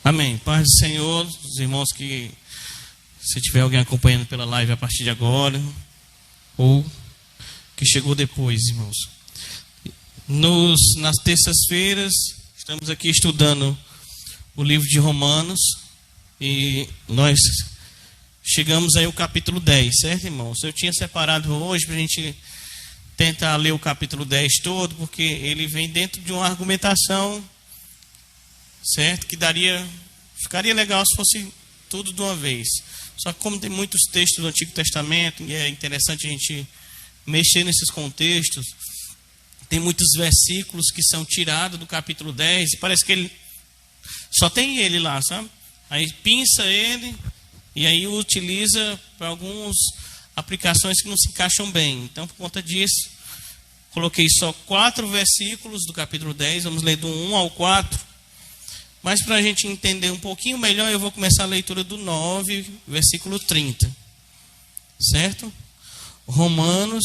Amém. Paz do Senhor, os irmãos que, se tiver alguém acompanhando pela live a partir de agora, ou que chegou depois, irmãos. Nas terças-feiras, estamos aqui estudando o livro de Romanos, e nós chegamos aí ao capítulo 10, certo, irmãos? Eu tinha separado hoje para a gente tentar ler o capítulo 10 todo, porque ele vem dentro de uma argumentação, certo? Que ficaria legal se fosse tudo de uma vez. Só que como tem muitos textos do Antigo Testamento, e é interessante a gente mexer nesses contextos, tem muitos versículos que são tirados do capítulo 10, e parece que ele só tem ele lá, sabe? Aí pinça ele, e aí utiliza para algumas aplicações que não se encaixam bem. Então, por conta disso, coloquei só 4 versículos do capítulo 10, vamos ler do 1 ao 4. Mas para a gente entender um pouquinho melhor, eu vou começar a leitura do 9, versículo 30. Certo? Romanos,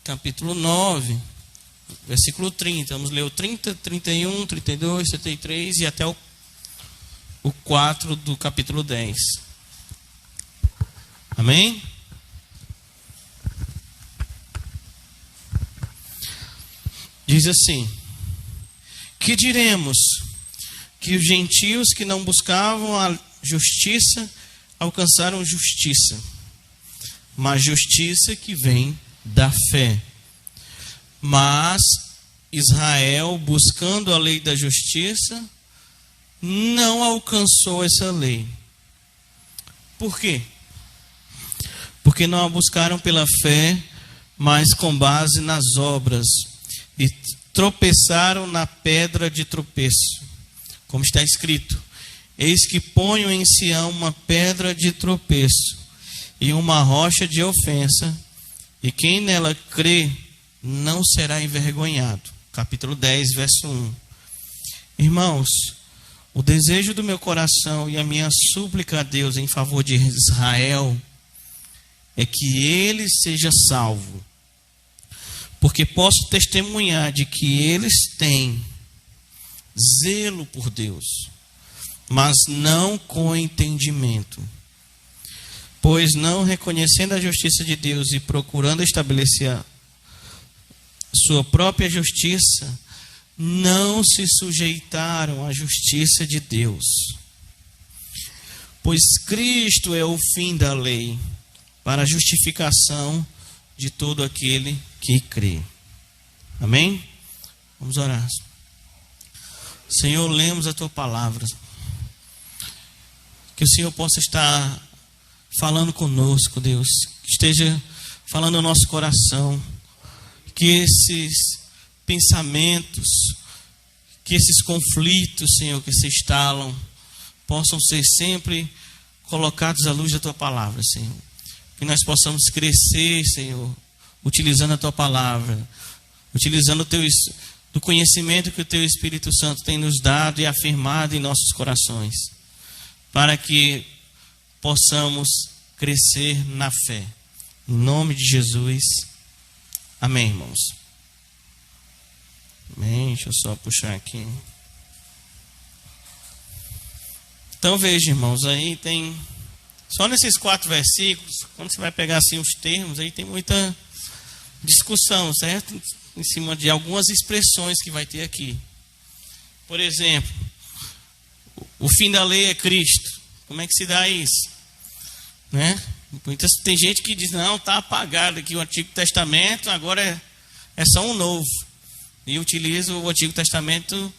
capítulo 9, versículo 30. Vamos ler o 30, 31, 32, 33 e até o 4 do capítulo 10. Amém? Diz assim: que diremos? Que os gentios que não buscavam a justiça alcançaram justiça, mas justiça que vem da fé. Mas Israel, buscando a lei da justiça, não alcançou essa lei. Por quê? Porque não a buscaram pela fé, mas com base nas obras, e tropeçaram na pedra de tropeço. Como está escrito: eis que ponho em Sião uma pedra de tropeço e uma rocha de ofensa, e quem nela crê não será envergonhado. Capítulo 10, verso 1. Irmãos, o desejo do meu coração e a minha súplica a Deus em favor de Israel é que ele seja salvo, porque posso testemunhar de que eles têm zelo por Deus, mas não com entendimento. Pois não reconhecendo a justiça de Deus e procurando estabelecer a sua própria justiça, não se sujeitaram à justiça de Deus. Pois Cristo é o fim da lei, para a justificação de todo aquele que crê. Amém? Vamos orar. Senhor, lemos a Tua Palavra. Que o Senhor possa estar falando conosco, Deus. Que esteja falando no nosso coração. Que esses pensamentos, que esses conflitos, Senhor, que se instalam, possam ser sempre colocados à luz da Tua Palavra, Senhor. Que nós possamos crescer, Senhor, utilizando a Tua Palavra, utilizando do conhecimento que o Teu Espírito Santo tem nos dado e afirmado em nossos corações, para que possamos crescer na fé. Em nome de Jesus. Amém, irmãos. Amém. Deixa eu só puxar aqui. Então veja, irmãos, aí tem, só nesses 4 versículos, quando você vai pegar assim os termos, aí tem muita discussão, certo? Em cima de algumas expressões que vai ter aqui. Por exemplo, o fim da lei é Cristo. Como é que se dá isso? Né? Tem gente que diz: não, está apagado aqui o Antigo Testamento, agora é só um novo. E utiliza o Antigo Testamento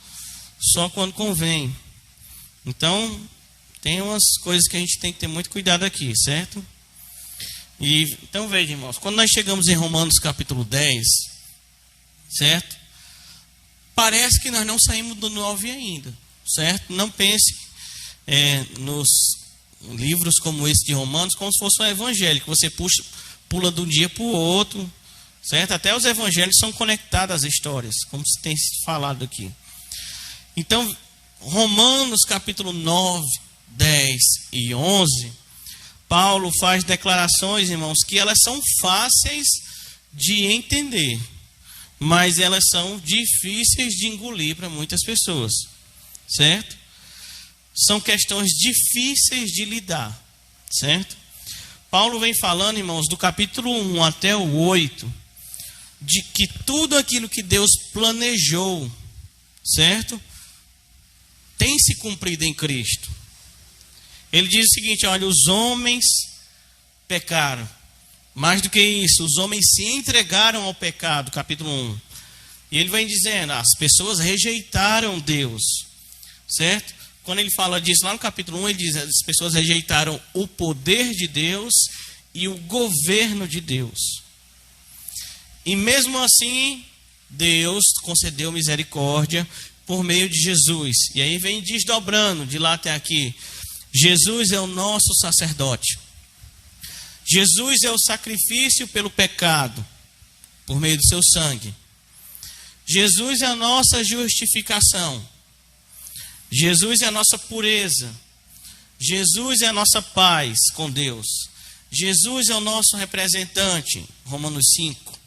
só quando convém. Então, tem umas coisas que a gente tem que ter muito cuidado aqui, certo? Então veja, irmãos, quando nós chegamos em Romanos capítulo 10, certo? Parece que nós não saímos do 9 ainda, certo? Não pense nos livros como esse de Romanos como se fosse um evangelho, que você pula de um dia para o outro, certo? Até os evangelhos são conectados às histórias, como se tem falado aqui. Então, Romanos capítulo 9, 10 e 11, Paulo faz declarações, irmãos, que elas são fáceis de entender, mas elas são difíceis de engolir para muitas pessoas, certo? são questões difíceis de lidar, certo? Paulo vem falando, irmãos, do capítulo 1 até o 8, de que tudo aquilo que Deus planejou, certo? Tem se cumprido em Cristo. Ele diz o seguinte, olha, os homens pecaram. Mais do que isso, os homens se entregaram ao pecado, capítulo 1. E ele vem dizendo, as pessoas rejeitaram Deus, certo? Quando ele fala disso lá no capítulo 1, ele diz, as pessoas rejeitaram o poder de Deus e o governo de Deus. E mesmo assim, Deus concedeu misericórdia por meio de Jesus. E aí vem desdobrando de lá até aqui. Jesus é o nosso sacerdote. Jesus é o sacrifício pelo pecado, por meio do seu sangue. Jesus é a nossa justificação. Jesus é a nossa pureza. Jesus é a nossa paz com Deus. Jesus é o nosso representante, Romanos 5.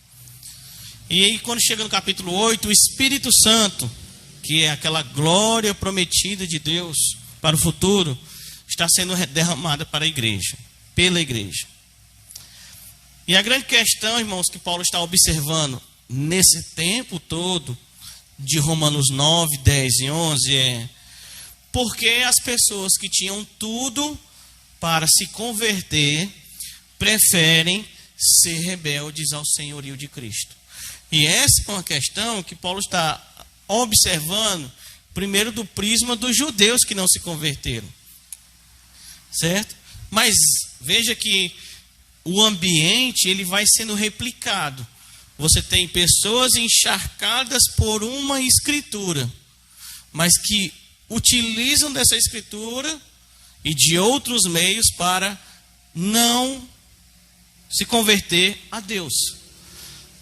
E aí quando chega no capítulo 8, o Espírito Santo, que é aquela glória prometida de Deus para o futuro, está sendo derramada para a igreja, pela igreja. E a grande questão, irmãos, que Paulo está observando nesse tempo todo, de Romanos 9, 10 e 11, é por que as pessoas que tinham tudo para se converter preferem ser rebeldes ao senhorio de Cristo. E essa é uma questão que Paulo está observando, primeiro do prisma dos judeus que não se converteram, certo? Mas veja que o ambiente ele vai sendo replicado. Você tem pessoas encharcadas por uma escritura, mas que utilizam dessa escritura e de outros meios para não se converter a Deus.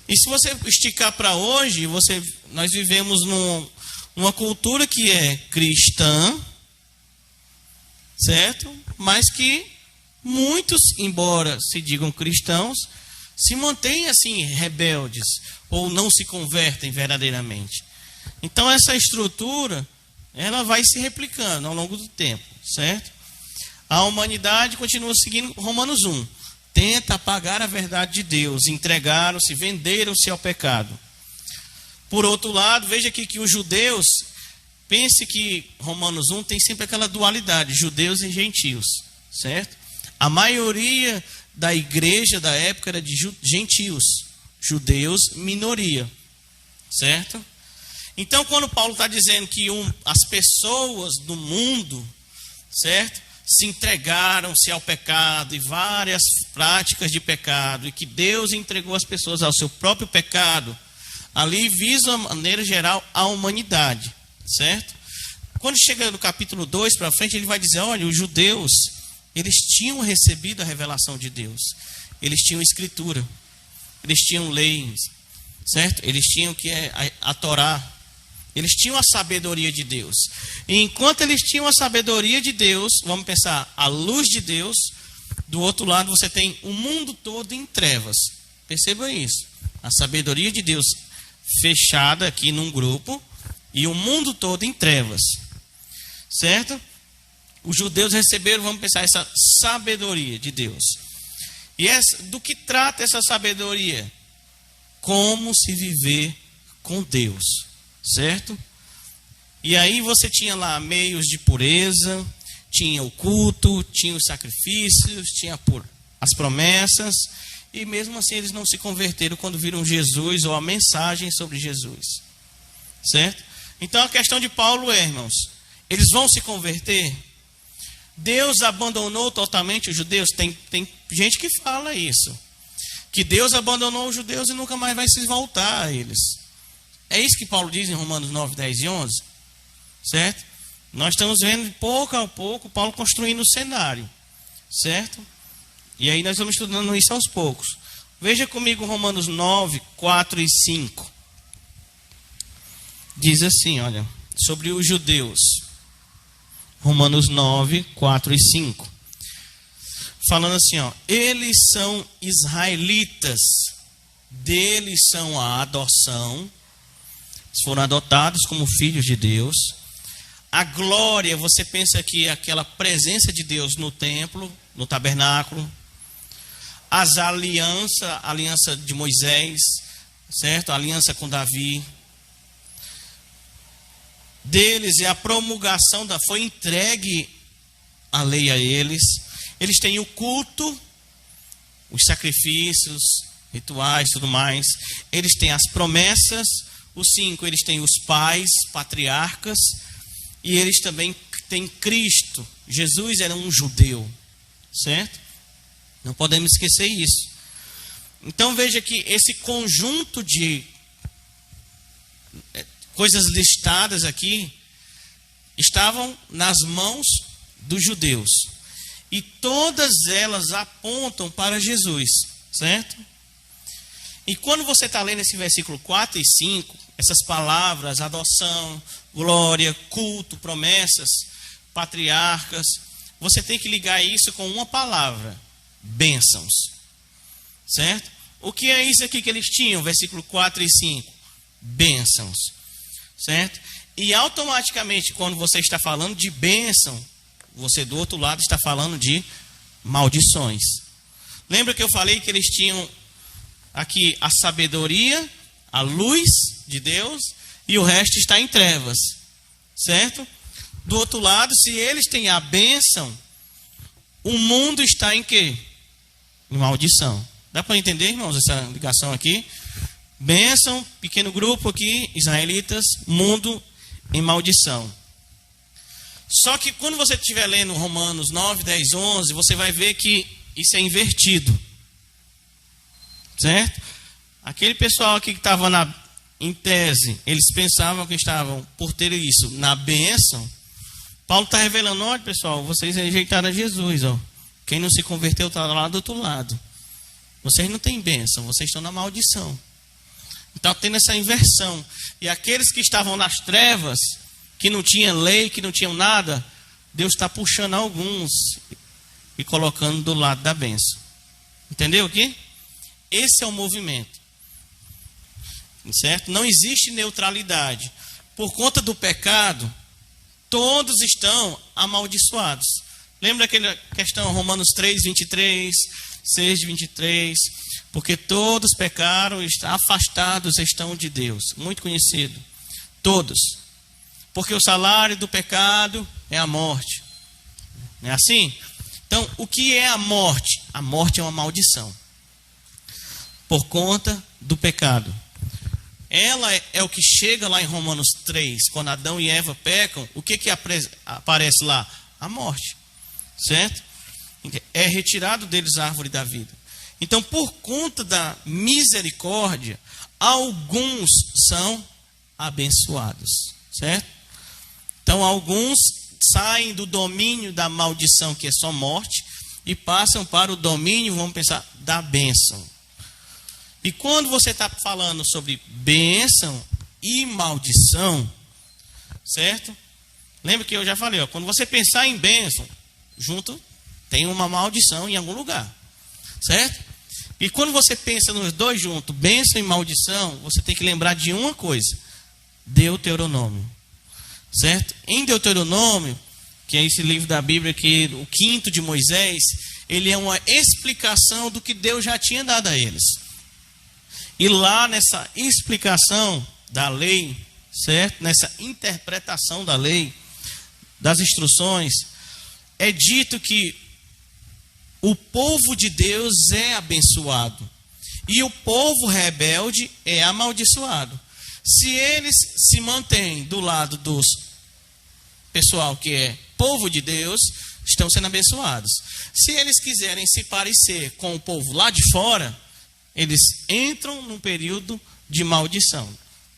E se você esticar para hoje, nós vivemos numa cultura que é cristã, certo? Mas que muitos, embora se digam cristãos, se mantêm assim rebeldes ou não se convertem verdadeiramente. Então essa estrutura ela vai se replicando ao longo do tempo, certo? A humanidade continua seguindo Romanos 1. Tenta apagar a verdade de Deus, entregaram-se, venderam-se ao pecado. Por outro lado, veja aqui que os judeus, pense que Romanos 1 tem sempre aquela dualidade, judeus e gentios, certo? A maioria da igreja da época era de gentios, judeus minoria, certo? Então quando Paulo está dizendo que as pessoas do mundo, certo? Se entregaram-se ao pecado e várias práticas de pecado, e que Deus entregou as pessoas ao seu próprio pecado, ali visa, de maneira geral, a humanidade, certo? Quando chega no capítulo 2 para frente, ele vai dizer, olha, os judeus, eles tinham recebido a revelação de Deus, eles tinham escritura, eles tinham leis, certo? Eles tinham a Torá, eles tinham a sabedoria de Deus. E enquanto eles tinham a sabedoria de Deus, vamos pensar, a luz de Deus, do outro lado você tem o mundo todo em trevas. Perceba isso. A sabedoria de Deus fechada aqui num grupo e o mundo todo em trevas. Certo? Os judeus receberam, vamos pensar, essa sabedoria de Deus. E do que trata essa sabedoria? Como se viver com Deus. Certo? E aí você tinha lá meios de pureza, tinha o culto, tinha os sacrifícios, tinha as promessas, e mesmo assim eles não se converteram quando viram Jesus ou a mensagem sobre Jesus. Certo? Então a questão de Paulo é, irmãos, eles vão se converter? Deus abandonou totalmente os judeus? Tem gente que fala isso, que Deus abandonou os judeus e nunca mais vai se voltar a eles. É isso que Paulo diz em Romanos 9, 10 e 11, certo? Nós estamos vendo pouco a pouco Paulo construindo o cenário, certo? E aí nós vamos estudando isso aos poucos. Veja comigo Romanos 9, 4 e 5. Diz assim, olha, sobre os judeus. Romanos 9, 4 e 5. Falando assim, ó, eles são israelitas, deles são a adoção, foram adotados como filhos de Deus, A glória, você pensa que é aquela presença de Deus no templo, no tabernáculo. As alianças, a aliança de Moisés, certo? A aliança com Davi. Deles é a promulgação foi entregue a lei a eles. Eles têm o culto, os sacrifícios, rituais, tudo mais. Eles têm as promessas. Os 5, eles têm os pais, patriarcas. E eles também têm Cristo. Jesus era um judeu, certo? Não podemos esquecer isso. Então veja que esse conjunto de coisas listadas aqui estavam nas mãos dos judeus. E todas elas apontam para Jesus, certo? E quando você está lendo esse versículo 4 e 5, essas palavras, adoção, glória, culto, promessas, patriarcas, você tem que ligar isso com uma palavra: bênçãos, certo? O que é isso aqui que eles tinham? Versículo 4 e 5, bênçãos, certo? E automaticamente, quando você está falando de bênção, você do outro lado está falando de maldições. Lembra que eu falei que eles tinham aqui a sabedoria, a luz de Deus, e o resto está em trevas, certo? Do outro lado, se eles têm a bênção, o mundo está em quê? Em maldição. Dá para entender, irmãos, essa ligação aqui? Bênção, pequeno grupo aqui, israelitas, mundo em maldição. Só que quando você estiver lendo Romanos 9, 10, 11, você vai ver que isso é invertido, certo? Aquele pessoal aqui que estava em tese, eles pensavam que estavam, por ter isso, na bênção. Paulo está revelando: olha, pessoal, vocês rejeitaram a Jesus, ó. Quem não se converteu está lá do outro lado. Vocês não têm bênção, vocês estão na maldição. Então tendo essa inversão. E aqueles que estavam nas trevas, que não tinham lei, que não tinham nada, Deus está puxando alguns e colocando do lado da bênção. Entendeu aqui? Esse é o movimento, certo? Não existe neutralidade. Por conta do pecado, todos estão amaldiçoados. Lembra aquela questão, Romanos 3, 23, 6, 23? Porque todos pecaram e afastados estão de Deus. Muito conhecido. Todos. Porque o salário do pecado é a morte. Não é assim? Então, o que é a morte? A morte é uma maldição. Por conta do pecado. Ela é o que chega lá em Romanos 3, quando Adão e Eva pecam, o que aparece lá? A morte, certo? É retirado deles a árvore da vida. Então, por conta da misericórdia, alguns são abençoados, certo? Então, alguns saem do domínio da maldição, que é só morte, e passam para o domínio, vamos pensar, da bênção. E quando você está falando sobre bênção e maldição, certo? Lembra que eu já falei, ó, quando você pensar em bênção, junto tem uma maldição em algum lugar, certo? E quando você pensa nos dois juntos, bênção e maldição, você tem que lembrar de uma coisa: Deuteronômio, certo? Em Deuteronômio, que é esse livro da Bíblia, que o 5º de Moisés, ele é uma explicação do que Deus já tinha dado a eles. E lá nessa explicação da lei, certo? Nessa interpretação da lei, das instruções, é dito que o povo de Deus é abençoado e o povo rebelde é amaldiçoado. Se eles se mantêm do lado dos pessoal que é povo de Deus, estão sendo abençoados. Se eles quiserem se parecer com o povo lá de fora, eles entram num período de maldição.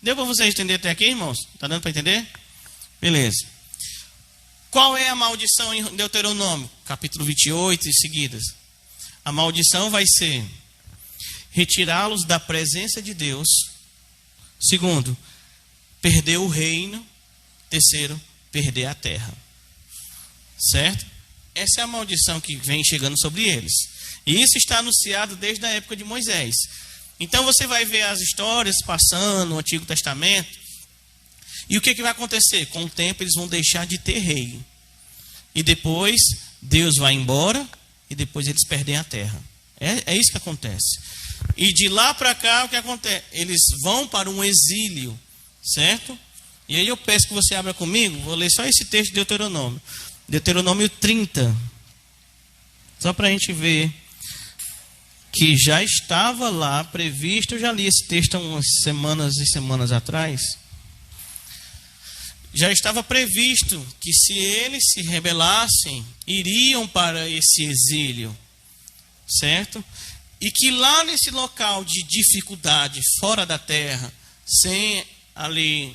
Deu para vocês entender até aqui, irmãos? Está dando para entender? Beleza. Qual é a maldição em Deuteronômio? Capítulo 28 e seguidas. A maldição vai ser retirá-los da presença de Deus. Segundo, perder o reino. Terceiro, perder a terra. Certo? Essa é a maldição que vem chegando sobre eles. E isso está anunciado desde a época de Moisés. Então você vai ver as histórias passando no Antigo Testamento. E o que vai acontecer? Com o tempo eles vão deixar de ter rei. E depois Deus vai embora e depois eles perdem a terra. É isso que acontece. E de lá para cá o que acontece? Eles vão para um exílio, certo? E aí eu peço que você abra comigo, vou ler só esse texto de Deuteronômio. Deuteronômio 30. Só para a gente ver que já estava lá previsto, eu já li esse texto há umas semanas e semanas atrás. Já estava previsto que se eles se rebelassem, iriam para esse exílio, certo? E que lá nesse local de dificuldade, fora da terra, sem ali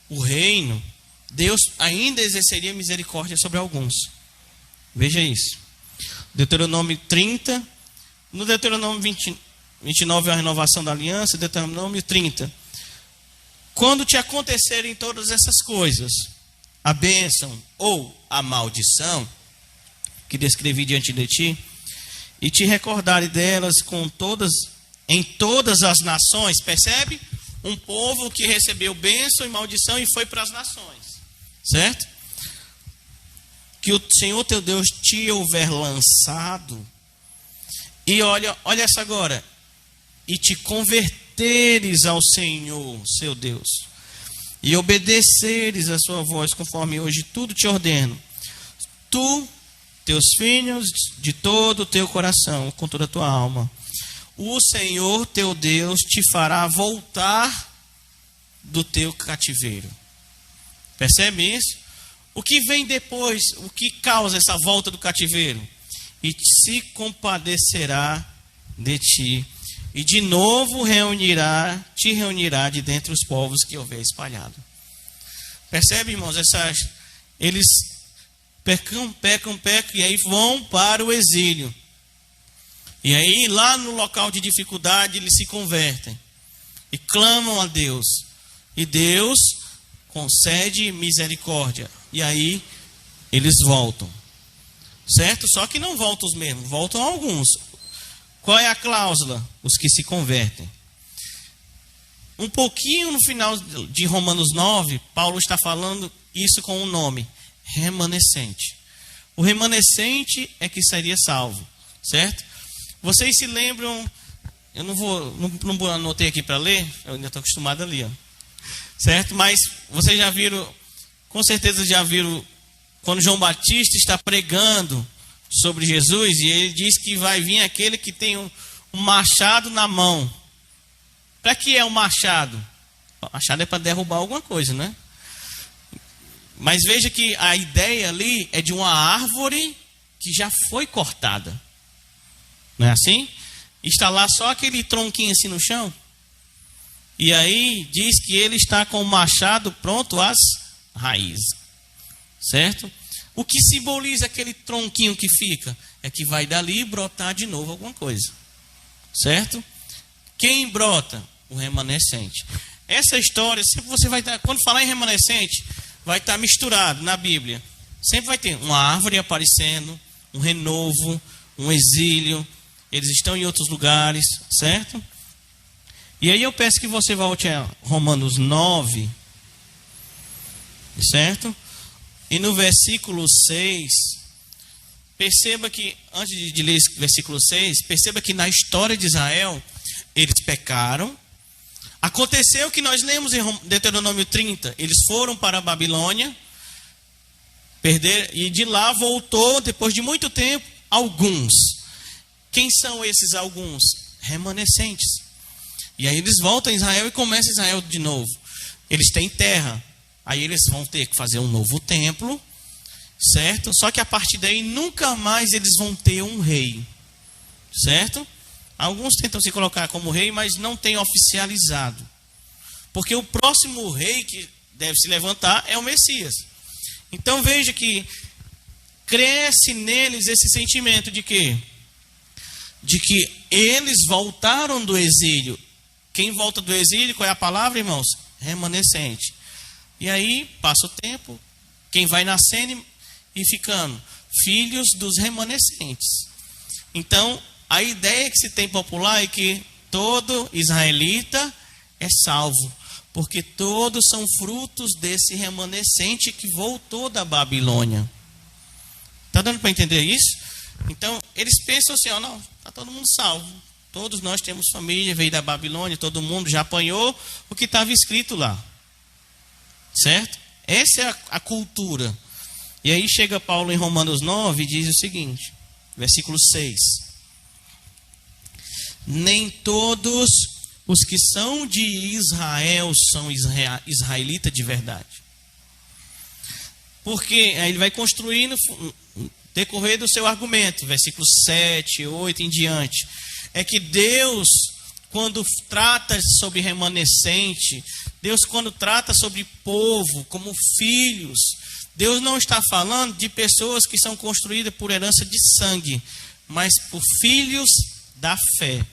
o reino, Deus ainda exerceria misericórdia sobre alguns. Veja isso. Deuteronômio 30, no Deuteronômio 29 é a renovação da aliança, Deuteronômio 30. Quando te acontecerem todas essas coisas, a bênção ou a maldição, que descrevi diante de ti, e te recordarem delas em todas as nações, percebe? Um povo que recebeu bênção e maldição e foi para as nações, certo? Que o Senhor teu Deus te houver lançado, e olha essa agora, e te converteres ao Senhor, seu Deus, e obedeceres a sua voz, conforme hoje tudo te ordeno, tu, teus filhos, de todo o teu coração, com toda a tua alma, o Senhor teu Deus te fará voltar do teu cativeiro. Percebe isso? O que vem depois, o que causa essa volta do cativeiro? E se compadecerá de ti, e de novo te reunirá de dentre os povos que houver espalhado. Percebe, irmãos? Eles pecam, e aí vão para o exílio. E aí, lá no local de dificuldade, eles se convertem e clamam a Deus. E Deus concede misericórdia. E aí, eles voltam. Certo? Só que não voltam os mesmos, voltam alguns. Qual é a cláusula? Os que se convertem. Um pouquinho no final de Romanos 9, Paulo está falando isso com um nome: remanescente. O remanescente é que seria salvo, certo? Vocês se lembram, eu não anotei aqui para ler, eu ainda estou acostumado a ler, certo? Mas vocês já viram, com certeza já viram, quando João Batista está pregando sobre Jesus, e ele diz que vai vir aquele que tem um machado na mão. Para que é o machado? O machado é para derrubar alguma coisa, né? Mas veja que a ideia ali é de uma árvore que já foi cortada. Não é assim? Está lá só aquele tronquinho assim no chão. E aí diz que ele está com o machado pronto às raízes. Certo? O que simboliza aquele tronquinho que fica? É que vai dali brotar de novo alguma coisa. Certo? Quem brota? O remanescente. Essa história, sempre você vai estar, quando falar em remanescente, vai estar misturado na Bíblia. Sempre vai ter uma árvore aparecendo, um renovo, um exílio. Eles estão em outros lugares, certo? E aí eu peço que você volte a Romanos 9, certo? E no versículo 6, perceba que, antes de ler esse versículo 6, perceba que na história de Israel, eles pecaram. Aconteceu que nós lemos em Deuteronômio 30, eles foram para a Babilônia, perderam, e de lá voltou, depois de muito tempo, alguns. Quem são esses alguns? Remanescentes. E aí eles voltam a Israel e começa Israel de novo. Eles têm terra. Aí eles vão ter que fazer um novo templo, certo? Só que a partir daí nunca mais eles vão ter um rei, certo? Alguns tentam se colocar como rei, mas não tem oficializado. Porque o próximo rei que deve se levantar é o Messias. Então veja que cresce neles esse sentimento de quê? De que eles voltaram do exílio. Quem volta do exílio, qual é a palavra, irmãos? Remanescente. E aí, passa o tempo, quem vai nascendo e ficando? Filhos dos remanescentes. Então, a ideia que se tem popular é que todo israelita é salvo, porque todos são frutos desse remanescente que voltou da Babilônia. Está dando para entender isso? Então, eles pensam assim, ó, não, está todo mundo salvo. Todos nós temos família, veio da Babilônia, todo mundo já apanhou o que estava escrito lá. Certo? Essa é a cultura. E aí chega Paulo em Romanos 9 e diz o seguinte, versículo 6. Nem todos os que são de Israel são israelitas de verdade. Porque aí ele vai construindo no decorrer do seu argumento, versículos 7, 8 em diante. É que Deus, quando trata sobre remanescente, Deus quando trata sobre povo, como filhos, Deus não está falando de pessoas que são construídas por herança de sangue, mas por filhos da fé.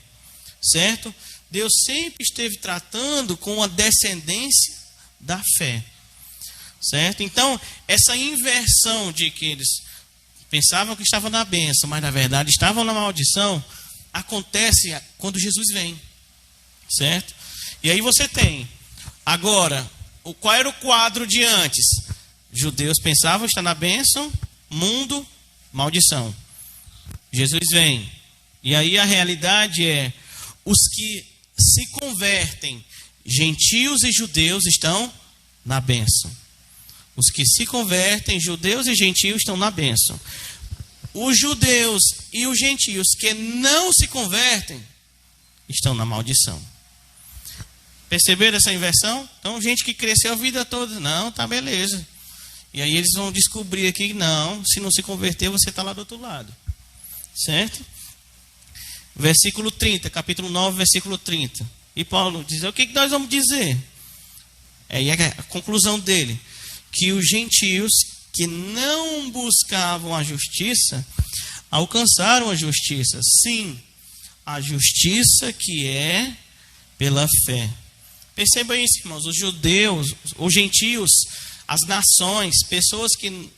Certo? Deus sempre esteve tratando com a descendência da fé. Certo? Então, essa inversão de que eles pensavam que estavam na bênção, mas na verdade estavam na maldição, acontece quando Jesus vem. Certo? E aí você tem, agora, qual era o quadro de antes? Judeus pensavam estar na bênção, mundo, maldição. Jesus vem. E aí a realidade é, os que se convertem, gentios e judeus, estão na bênção. Os que se convertem, judeus e gentios, estão na bênção. Os judeus e os gentios que não se convertem, estão na maldição. Perceberam essa inversão? Então, gente que cresceu a vida toda, não, tá beleza. E aí eles vão descobrir aqui, não, se não se converter, você está lá do outro lado. Certo? Versículo 30, capítulo 9, versículo 30. E Paulo diz, o que nós vamos dizer? Aí é a conclusão dele. Que os gentios que não buscavam a justiça, alcançaram a justiça. Sim, a justiça que é pela fé. Perceba isso, irmãos. Os judeus, os gentios, as nações, pessoas que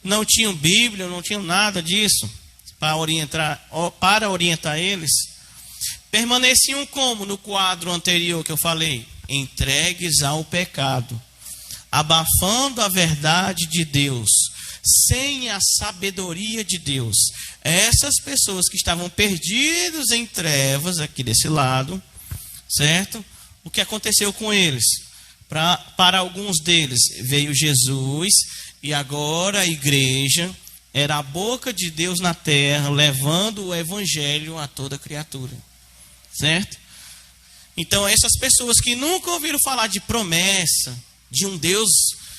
não tinham Bíblia, não tinham nada disso, para orientar eles, permaneciam como no quadro anterior que eu falei? Entregues ao pecado, abafando a verdade de Deus, sem a sabedoria de Deus. Essas pessoas que estavam perdidos em trevas, aqui desse lado, certo? O que aconteceu com eles? Para alguns deles veio Jesus, e agora a igreja era a boca de Deus na terra, levando o evangelho a toda criatura. Certo? Então essas pessoas que nunca ouviram falar de promessa, de um Deus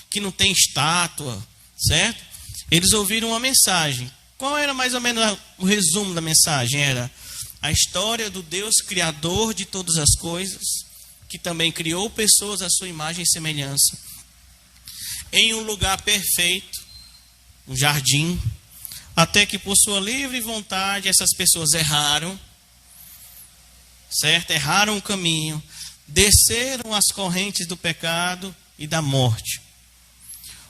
que não tem estátua, certo? Eles ouviram uma mensagem. Qual era mais ou menos o resumo da mensagem? Era a história do Deus criador de todas as coisas, que também criou pessoas à sua imagem e semelhança, em um lugar perfeito, um jardim, até que por sua livre vontade essas pessoas erraram, certo? Erraram o caminho, desceram as correntes do pecado e da morte.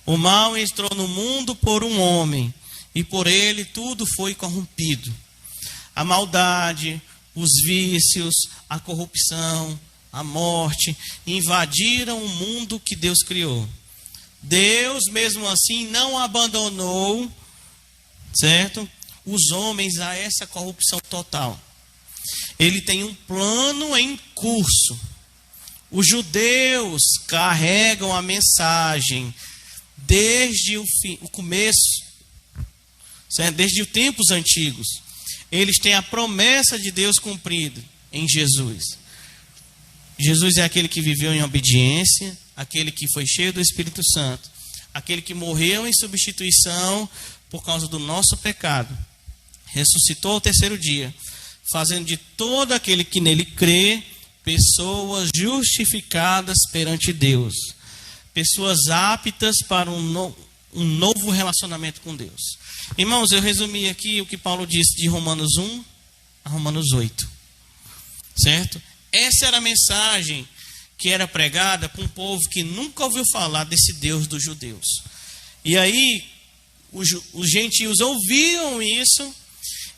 O mal entrou no mundo por um homem, e por ele tudo foi corrompido. A maldade, os vícios, a corrupção, a morte invadiram o mundo que Deus criou. Deus, mesmo assim, não abandonou, certo? Os homens a essa corrupção total. Ele tem um plano em curso. Os judeus carregam a mensagem desde o começo, certo? Desde os tempos antigos. Eles têm a promessa de Deus cumprida em Jesus. Jesus é aquele que viveu em obediência, aquele que foi cheio do Espírito Santo, aquele que morreu em substituição por causa do nosso pecado, ressuscitou ao terceiro dia, fazendo de todo aquele que nele crê pessoas justificadas perante Deus, pessoas aptas para um novo relacionamento com Deus. Irmãos, eu resumi aqui o que Paulo disse de Romanos 1 a Romanos 8, certo? Essa era a mensagem que era pregada para um povo que nunca ouviu falar desse Deus dos judeus. E aí, os gentios ouviam isso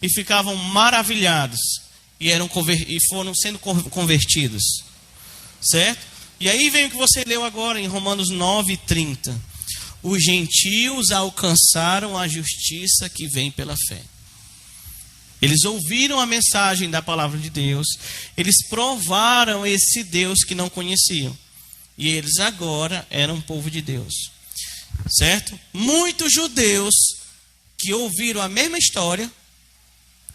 e ficavam maravilhados. E foram sendo convertidos. Certo? E aí vem o que você leu agora em Romanos 9:30. Os gentios alcançaram a justiça que vem pela fé. Eles ouviram a mensagem da palavra de Deus, eles provaram esse Deus que não conheciam. E eles agora eram povo de Deus. Certo? Muitos judeus que ouviram a mesma história,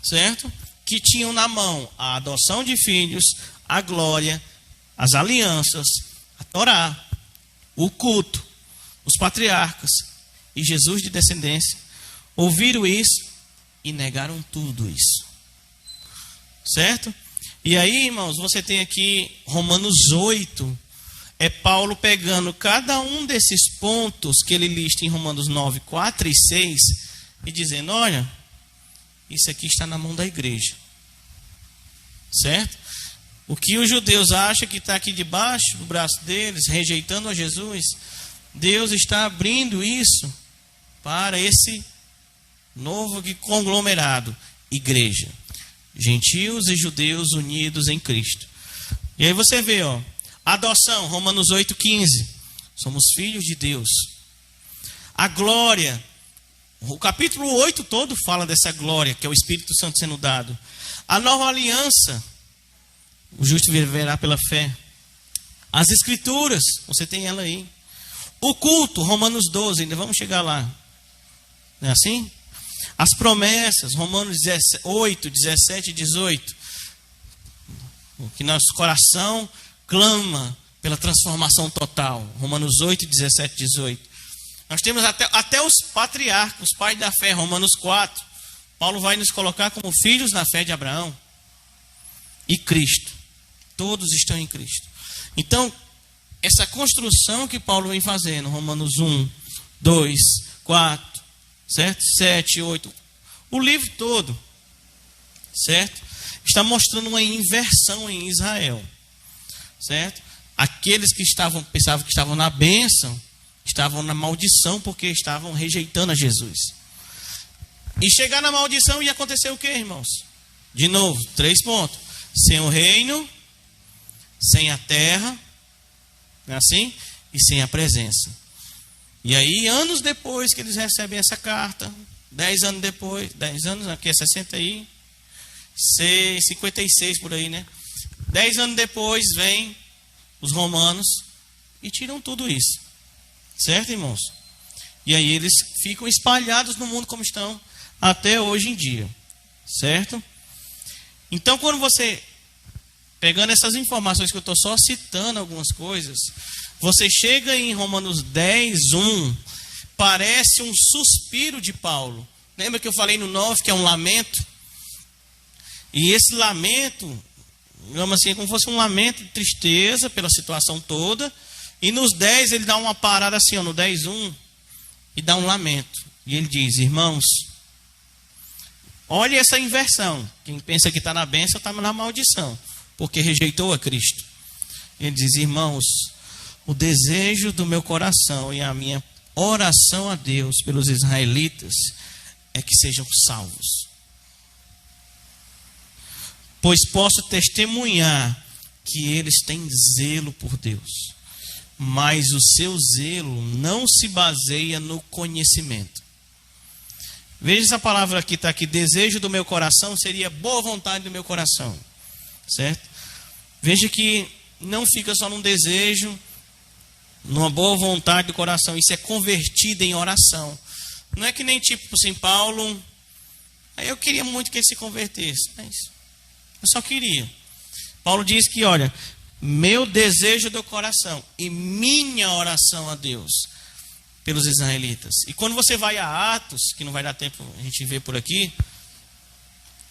certo? Que tinham na mão a adoção de filhos, a glória, as alianças, a Torá, o culto, os patriarcas e Jesus de descendência, ouviram isso e negaram tudo isso. Certo? E aí, irmãos, você tem aqui Romanos 8, é Paulo pegando cada um desses pontos que ele lista em Romanos 9, 4 e 6 e dizendo, olha, isso aqui está na mão da igreja. Certo? O que os judeus acham que está aqui debaixo do braço deles, rejeitando a Jesus, Deus está abrindo isso para esse novo conglomerado, igreja. Gentios e judeus unidos em Cristo. E aí você vê, ó, adoção, Romanos 8:15. Somos filhos de Deus. A glória, o capítulo 8 todo fala dessa glória, que é o Espírito Santo sendo dado. A nova aliança, o justo viverá pela fé. As escrituras, você tem ela aí. O culto, Romanos 12, ainda vamos chegar lá. Não é assim? As promessas, Romanos 8, 17 e 18. O que nosso coração clama pela transformação total. Romanos 8, 17 e 18. Nós temos até os patriarcas, os pais da fé, Romanos 4. Paulo vai nos colocar como filhos na fé de Abraão. E Cristo. Todos estão em Cristo. Então, essa construção que Paulo vem fazendo, Romanos 1, 2, 4, certo? 7, 8, o livro todo, certo? Está mostrando uma inversão em Israel, certo? Aqueles que pensavam que estavam na bênção, estavam na maldição porque estavam rejeitando a Jesus. E chegar na maldição ia acontecer o que, irmãos? De novo, 3 pontos. Sem o reino, sem a terra, não é assim? E sem a presença. E aí, anos depois que eles recebem essa carta, 10 anos depois, 10 anos, aqui é 60 aí, 56 por aí, né? 10 anos depois, vem os romanos e tiram tudo isso. Certo, irmãos? E aí eles ficam espalhados no mundo como estão até hoje em dia. Certo? Então, quando você, pegando essas informações que eu estou só citando algumas coisas, você chega em Romanos 10, 1, parece um suspiro de Paulo. Lembra que eu falei no 9 que é um lamento? E esse lamento, digamos assim, é como se fosse um lamento de tristeza pela situação toda. E nos 10 ele dá uma parada assim, ó, no 10, 1, e dá um lamento. E ele diz, irmãos, olha essa inversão. Quem pensa que está na bênção está na maldição, porque rejeitou a Cristo. Ele diz, irmãos, o desejo do meu coração e a minha oração a Deus pelos israelitas é que sejam salvos. Pois posso testemunhar que eles têm zelo por Deus, mas o seu zelo não se baseia no conhecimento. Veja essa palavra aqui, está aqui, desejo do meu coração, seria boa vontade do meu coração, certo? Veja que não fica só num desejo, numa boa vontade do coração, isso é convertido em oração. Não é que nem tipo assim, Paulo, eu queria muito que ele se convertesse, mas eu só queria. Paulo diz que, olha, meu desejo do coração e minha oração a Deus pelos israelitas. E quando você vai a Atos, que não vai dar tempo a gente ver por aqui,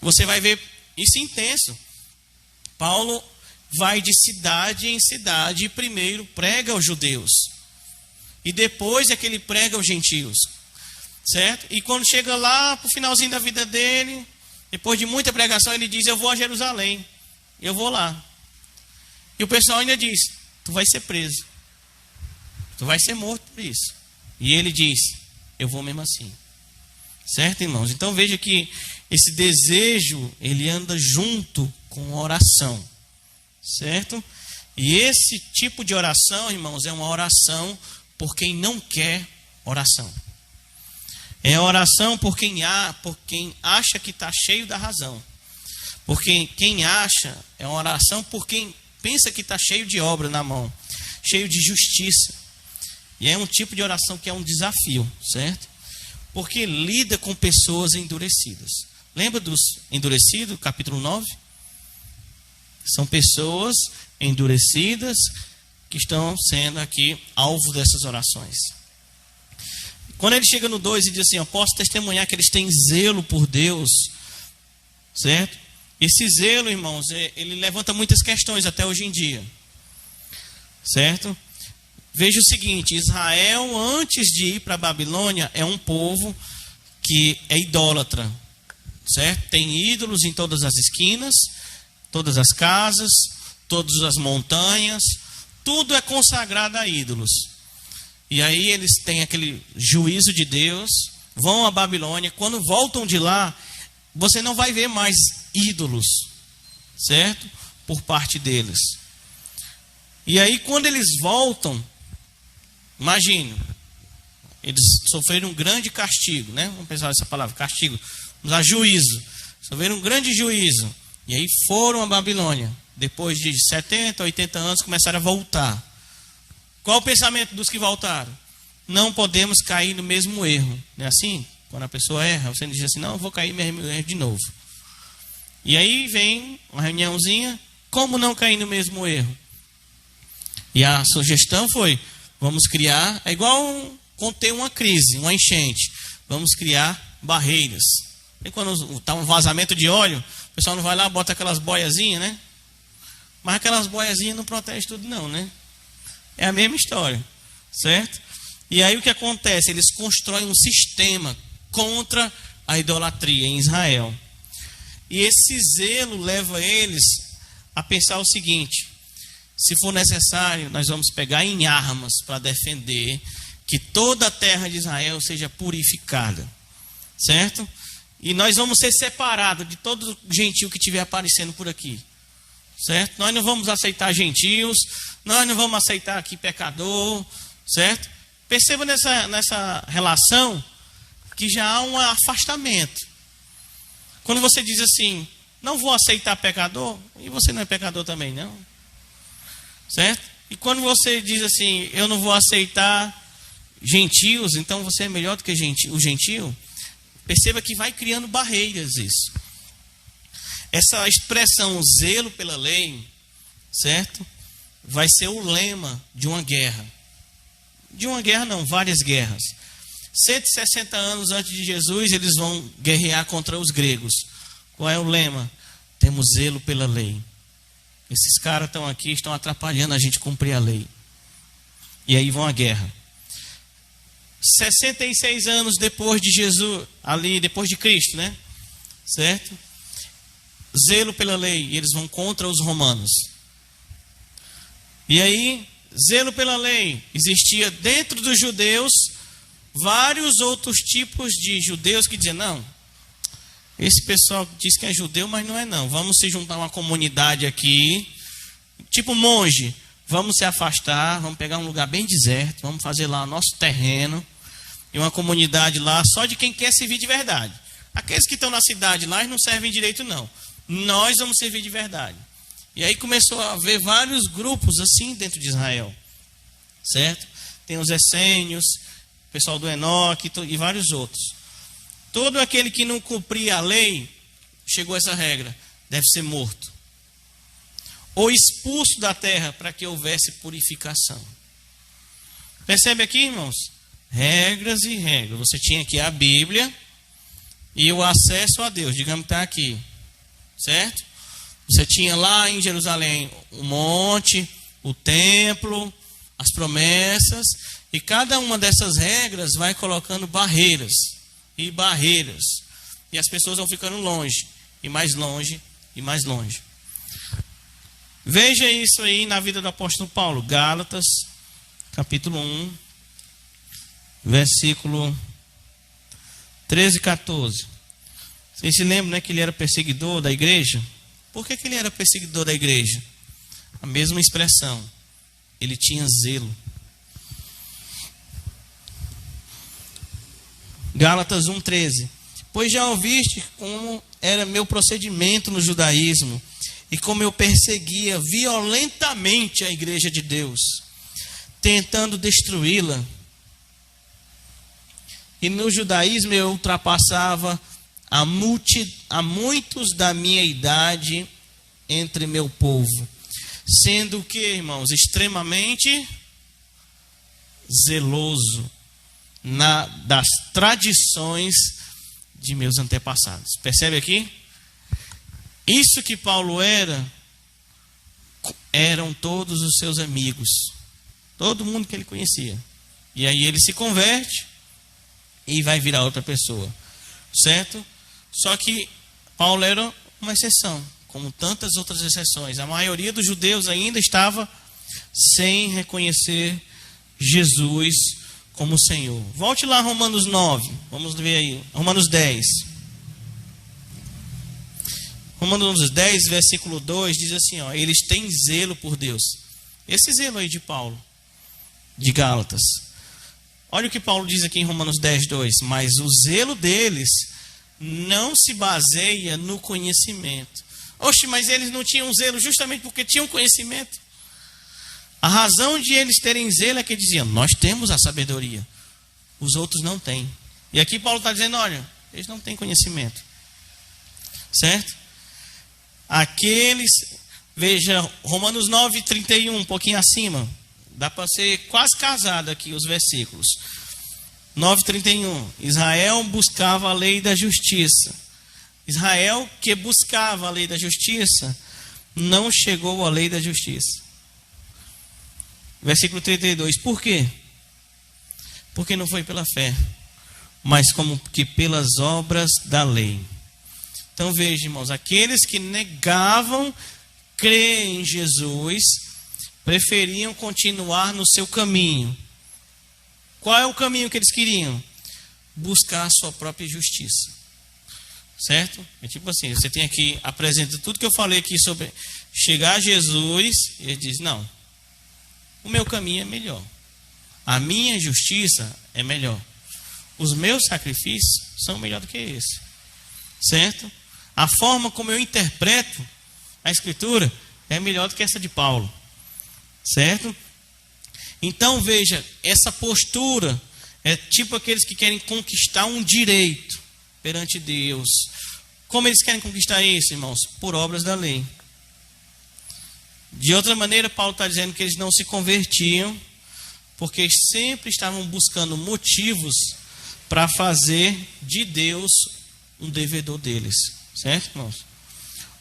você vai ver isso intenso. Paulo vai de cidade em cidade e primeiro prega aos judeus. E depois é que ele prega aos gentios. Certo? E quando chega lá para o finalzinho da vida dele, depois de muita pregação, ele diz, eu vou a Jerusalém. Eu vou lá. E o pessoal ainda diz, tu vai ser preso. Tu vai ser morto por isso. E ele diz, eu vou mesmo assim. Certo, irmãos? Então veja que esse desejo, ele anda junto com oração. Certo? E esse tipo de oração, irmãos, é uma oração por quem não quer oração. É a oração por quem acha que está cheio da razão. Porque quem acha, é uma oração por quem pensa que está cheio de obra na mão, cheio de justiça. E é um tipo de oração que é um desafio, certo? Porque lida com pessoas endurecidas. Lembra dos endurecidos, capítulo 9? São pessoas endurecidas que estão sendo aqui alvo dessas orações. Quando ele chega no 2 e diz assim, eu posso testemunhar que eles têm zelo por Deus, certo? Esse zelo, irmãos, ele levanta muitas questões até hoje em dia, certo? Veja o seguinte, Israel, antes de ir para a Babilônia, é um povo que é idólatra, certo? Tem ídolos em todas as esquinas, todas as casas, todas as montanhas, tudo é consagrado a ídolos. E aí eles têm aquele juízo de Deus, vão à Babilônia, quando voltam de lá, você não vai ver mais ídolos, certo? Por parte deles. E aí quando eles voltam, imagine, eles sofreram um grande castigo, né? Vamos pensar nessa palavra, castigo. Vamos usar juízo. Sofreram um grande juízo. E aí foram à Babilônia. Depois de 70, 80 anos, começaram a voltar. Qual o pensamento dos que voltaram? Não podemos cair no mesmo erro. Não é assim? Quando a pessoa erra, você diz assim, não, eu vou cair no mesmo erro de novo. E aí vem uma reuniãozinha, como não cair no mesmo erro? E a sugestão foi, vamos criar, é igual conter uma crise, uma enchente. Vamos criar barreiras. E quando está um vazamento de óleo, o pessoal não vai lá, bota aquelas boiazinhas, né? Mas aquelas boiazinhas não protegem tudo não, né? É a mesma história, certo? E aí o que acontece? Eles constroem um sistema contra a idolatria em Israel. E esse zelo leva eles a pensar o seguinte, se for necessário, nós vamos pegar em armas para defender que toda a terra de Israel seja purificada, certo? E nós vamos ser separados de todo gentio que estiver aparecendo por aqui, certo? Nós não vamos aceitar gentios, nós não vamos aceitar aqui pecador, certo? Perceba nessa relação que já há um afastamento. Quando você diz assim, não vou aceitar pecador, e você não é pecador também, não? Certo? E quando você diz assim, eu não vou aceitar gentios, então você é melhor do que o gentio, perceba que vai criando barreiras isso. Essa expressão zelo pela lei, certo? Vai ser o lema de uma guerra. De uma guerra não, várias guerras. 160 anos antes de Jesus, eles vão guerrear contra os gregos. Qual é o lema? Temos zelo pela lei. Esses caras estão aqui, estão atrapalhando a gente cumprir a lei. E aí vão à guerra. 66 anos depois de Jesus, ali depois de Cristo, né? Certo? Zelo pela lei, e eles vão contra os romanos. E aí, zelo pela lei, existia dentro dos judeus vários outros tipos de judeus que diziam, não, esse pessoal diz que é judeu, mas não é não. Vamos se juntar uma comunidade aqui, tipo monge, vamos se afastar, vamos pegar um lugar bem deserto, vamos fazer lá o nosso terreno, e uma comunidade lá só de quem quer servir de verdade. Aqueles que estão na cidade lá, eles não servem direito não. Nós vamos servir de verdade. E aí começou a haver vários grupos assim dentro de Israel, certo? Tem os essênios, o pessoal do Enoque e vários outros. Todo aquele que não cumpria a lei, chegou a essa regra, deve ser morto. Ou expulso da terra para que houvesse purificação. Percebe aqui, irmãos? Regras e regras. Você tinha aqui a Bíblia e o acesso a Deus, digamos que está aqui, certo? Você tinha lá em Jerusalém o monte, o templo, as promessas, e cada uma dessas regras vai colocando barreiras e barreiras, e as pessoas vão ficando longe, e mais longe, e mais longe. Veja isso aí na vida do apóstolo Paulo, Gálatas, capítulo 1, versículo 13 e 14. Vocês se lembram, né, que ele era perseguidor da igreja? Por que ele era perseguidor da igreja? A mesma expressão. Ele tinha zelo. Gálatas 1:13. Pois já ouviste como era meu procedimento no judaísmo e como eu perseguia violentamente a igreja de Deus, tentando destruí-la. E no judaísmo eu ultrapassava a muitos da minha idade entre meu povo, sendo que, irmãos, extremamente zeloso das tradições de meus antepassados. Percebe aqui? Isso que Paulo eram todos os seus amigos, todo mundo que ele conhecia. E aí ele se converte e vai virar outra pessoa, certo? Só que Paulo era uma exceção, como tantas outras exceções. A maioria dos judeus ainda estava sem reconhecer Jesus como Senhor. Volte lá a Romanos 9. Vamos ver aí. Romanos 10. Romanos 10, versículo 2, diz assim, ó, eles têm zelo por Deus. Esse zelo aí de Paulo, de Gálatas. Olha o que Paulo diz aqui em Romanos 10, 2. Mas o zelo deles não se baseia no conhecimento. Oxe, mas eles não tinham zelo justamente porque tinham conhecimento. A razão de eles terem zelo é que diziam, nós temos a sabedoria, os outros não têm. E aqui Paulo está dizendo, olha, eles não têm conhecimento, certo? Aqueles, veja, Romanos 9, 31, um pouquinho acima, dá para ser quase casado aqui os versículos. 9, 31, Israel buscava a lei da justiça. Israel que buscava a lei da justiça, não chegou à lei da justiça. Versículo 32, por quê? Porque não foi pela fé, mas como que pelas obras da lei. Então veja, irmãos, aqueles que negavam crer em Jesus, preferiam continuar no seu caminho. Qual é o caminho que eles queriam? Buscar a sua própria justiça. Certo? É tipo assim, você tem aqui, apresenta tudo que eu falei aqui sobre chegar a Jesus, e ele diz, não, o meu caminho é melhor. A minha justiça é melhor. Os meus sacrifícios são melhor do que esse. Certo? A forma como eu interpreto a Escritura é melhor do que essa de Paulo. Certo? Então veja, essa postura é tipo aqueles que querem conquistar um direito perante Deus. Como eles querem conquistar isso, irmãos? Por obras da lei. De outra maneira, Paulo está dizendo que eles não se convertiam, porque sempre estavam buscando motivos para fazer de Deus um devedor deles. Certo, irmãos?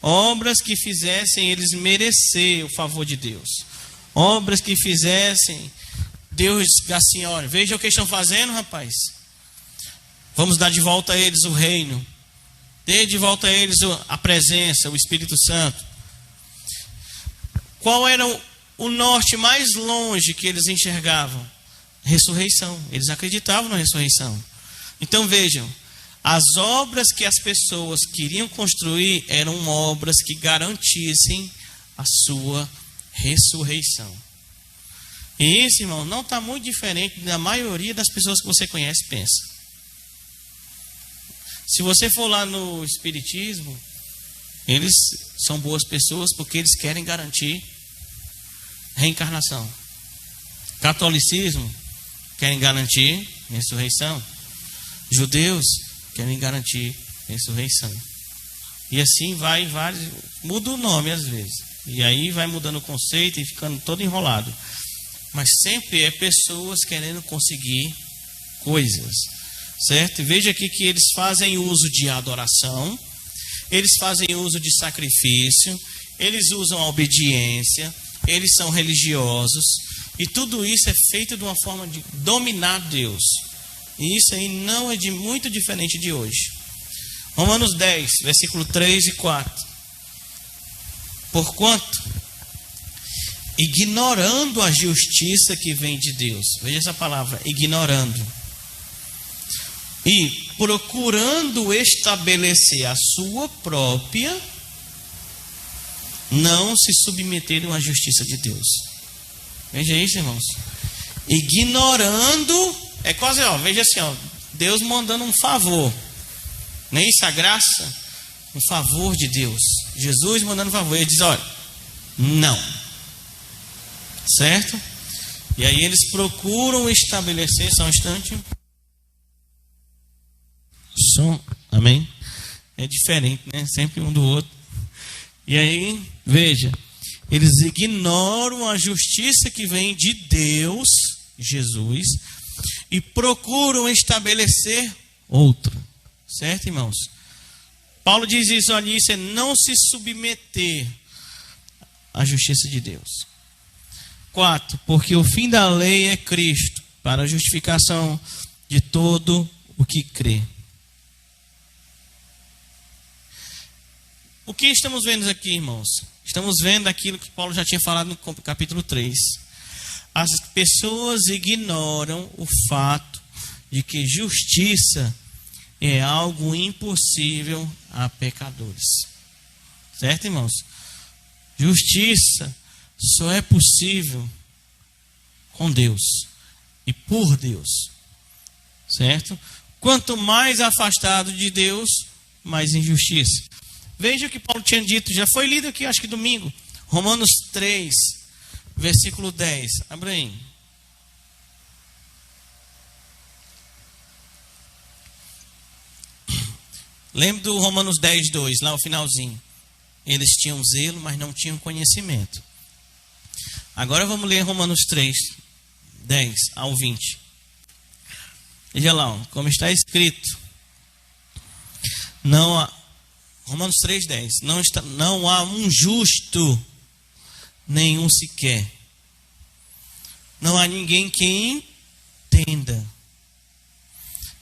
Obras que fizessem eles merecer o favor de Deus. Obras que fizessem Deus assim, olha, veja o que estão fazendo, rapaz. Vamos dar de volta a eles o reino. Dê de volta a eles a presença, o Espírito Santo. Qual era o norte mais longe que eles enxergavam? Ressurreição. Eles acreditavam na ressurreição. Então vejam, as obras que as pessoas queriam construir eram obras que garantissem a sua ressurreição. E isso, irmão, não está muito diferente da maioria das pessoas que você conhece e pensa. Se você for lá no Espiritismo, eles são boas pessoas porque eles querem garantir reencarnação. Catolicismo, querem garantir ressurreição. Judeus, querem garantir ressurreição. E assim vai vários, muda o nome às vezes. E aí vai mudando o conceito e ficando todo enrolado. Mas sempre é pessoas querendo conseguir coisas. Certo? Veja aqui que eles fazem uso de adoração, eles fazem uso de sacrifício, eles usam a obediência, eles são religiosos, e tudo isso é feito de uma forma de dominar Deus. E isso aí não é muito diferente de hoje. Romanos 10, versículo 3 e 4. Porquanto, ignorando a justiça que vem de Deus, veja essa palavra, ignorando, e procurando estabelecer a sua própria, não se submeteram à justiça de Deus. Veja isso, irmãos. Ignorando, é quase, veja assim, Deus mandando um favor. Não é isso a graça? Um favor de Deus. Jesus mandando um favor. Ele diz, olha, não. Certo? E aí eles procuram estabelecer, só um instante. Som, amém? É diferente, né? Sempre um do outro. E aí, veja, eles ignoram a justiça que vem de Deus, Jesus, e procuram estabelecer outra. Certo, irmãos? Paulo diz isso, olha, isso é não se submeter à justiça de Deus. 4, porque o fim da lei é Cristo, para a justificação de todo o que crê. O que estamos vendo aqui, irmãos? Estamos vendo aquilo que Paulo já tinha falado no capítulo 3. As pessoas ignoram o fato de que justiça é algo impossível a pecadores. Certo, irmãos? Justiça só é possível com Deus e por Deus. Certo? Quanto mais afastado de Deus, mais injustiça. Veja o que Paulo tinha dito, já foi lido aqui, acho que domingo. Romanos 3, versículo 10. Abra aí. Lembra do Romanos 10, 2, lá o finalzinho. Eles tinham zelo, mas não tinham conhecimento. Agora vamos ler Romanos 3, 10 ao 20. Veja lá, como está escrito. Romanos 3, 10. Não há um justo, nenhum sequer. Não há ninguém que entenda.